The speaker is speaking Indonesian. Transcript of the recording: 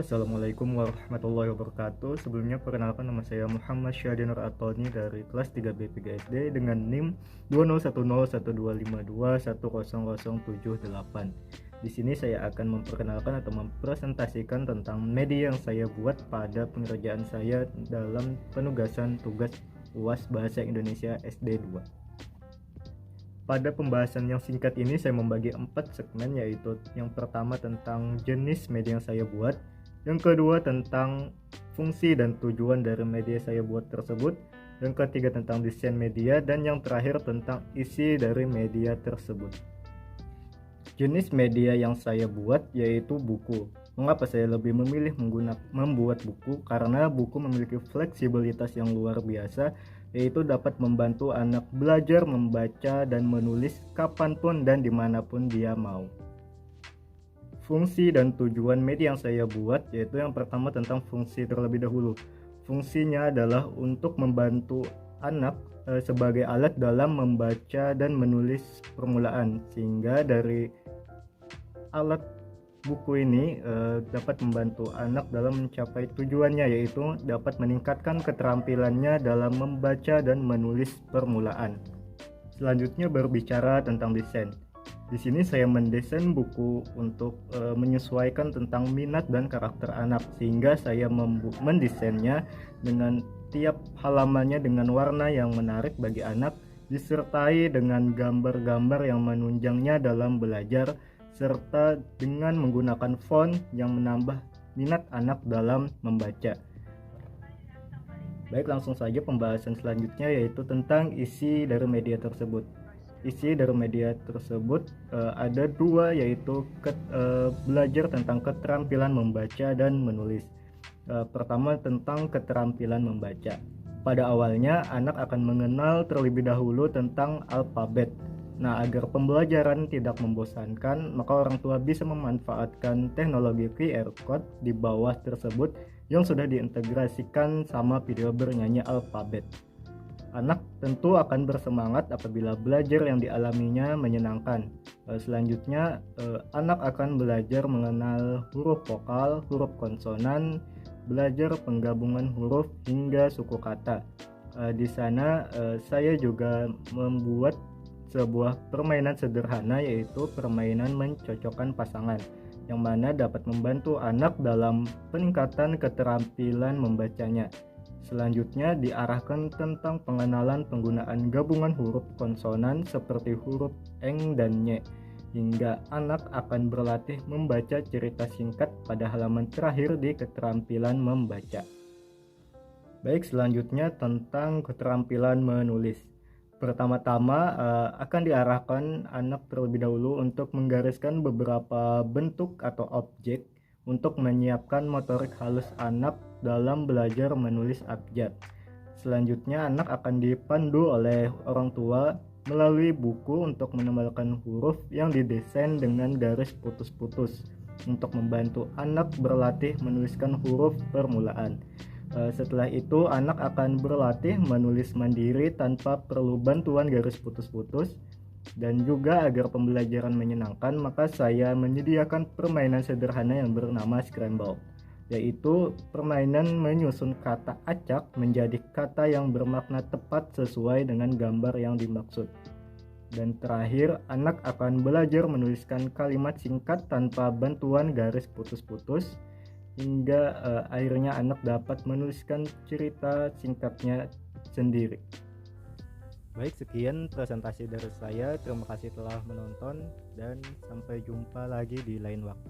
Assalamualaikum warahmatullahi wabarakatuh. Sebelumnya perkenalkan, nama saya Muhammad Syahdianur Atoni dari kelas 3B 3SD dengan NIM 20101252100078. Di sini saya akan memperkenalkan atau mempresentasikan tentang media yang saya buat pada pengerjaan saya dalam penugasan tugas UAS Bahasa Indonesia SD 2. Pada pembahasan yang singkat ini saya membagi 4 segmen, yaitu yang pertama tentang jenis media yang saya buat, yang kedua tentang fungsi dan tujuan dari media saya buat tersebut, yang ketiga tentang desain media, dan yang terakhir tentang isi dari media tersebut. Jenis media yang saya buat yaitu buku. Mengapa saya lebih memilih membuat buku? Karena buku memiliki fleksibilitas yang luar biasa, yaitu dapat membantu anak belajar membaca dan menulis kapanpun dan dimanapun dia mau. Fungsi dan tujuan media yang saya buat yaitu yang pertama tentang fungsi terlebih dahulu. Fungsinya adalah untuk membantu anak sebagai alat dalam membaca dan menulis permulaan, sehingga dari alat buku ini dapat membantu anak dalam mencapai tujuannya, yaitu dapat meningkatkan keterampilannya dalam membaca dan menulis permulaan. Selanjutnya berbicara tentang desain. Di sini saya mendesain buku untuk menyesuaikan tentang minat dan karakter anak, sehingga saya mendesainnya dengan tiap halamannya dengan warna yang menarik bagi anak, disertai dengan gambar-gambar yang menunjangnya dalam belajar, serta dengan menggunakan font yang menambah minat anak dalam membaca. Baik, langsung saja pembahasan selanjutnya, yaitu tentang isi dari media tersebut. Isi dari media tersebut ada dua, yaitu belajar tentang keterampilan membaca dan menulis. Pertama tentang keterampilan membaca. Pada awalnya anak akan mengenal terlebih dahulu tentang alfabet. Nah, agar pembelajaran tidak membosankan, maka orang tua bisa memanfaatkan teknologi QR Code di bawah tersebut yang sudah diintegrasikan sama video bernyanyi alfabet. Anak tentu akan bersemangat apabila belajar yang dialaminya menyenangkan. Selanjutnya, anak akan belajar mengenal huruf vokal, huruf konsonan, belajar penggabungan huruf hingga suku kata. Di sana saya juga membuat sebuah permainan sederhana, yaitu permainan mencocokkan pasangan, yang mana dapat membantu anak dalam peningkatan keterampilan membacanya. Selanjutnya diarahkan tentang pengenalan penggunaan gabungan huruf konsonan seperti huruf eng dan nye, hingga anak akan berlatih membaca cerita singkat pada halaman terakhir di keterampilan membaca. Baik, selanjutnya tentang keterampilan menulis. Pertama-tama akan diarahkan anak terlebih dahulu untuk menggariskan beberapa bentuk atau objek untuk menyiapkan motorik halus anak dalam belajar menulis abjad. Selanjutnya anak akan dipandu oleh orang tua melalui buku untuk menebalkan huruf yang didesain dengan garis putus-putus untuk membantu anak berlatih menuliskan huruf permulaan. Setelah itu anak akan berlatih menulis mandiri tanpa perlu bantuan garis putus-putus. Dan juga agar pembelajaran menyenangkan, maka saya menyediakan permainan sederhana yang bernama Scramble, yaitu permainan menyusun kata acak menjadi kata yang bermakna tepat sesuai dengan gambar yang dimaksud. Dan terakhir, anak akan belajar menuliskan kalimat singkat tanpa bantuan garis putus-putus, hingga akhirnya anak dapat menuliskan cerita singkatnya sendiri. Baik, sekian presentasi dari saya. Terima kasih telah menonton dan sampai jumpa lagi di lain waktu.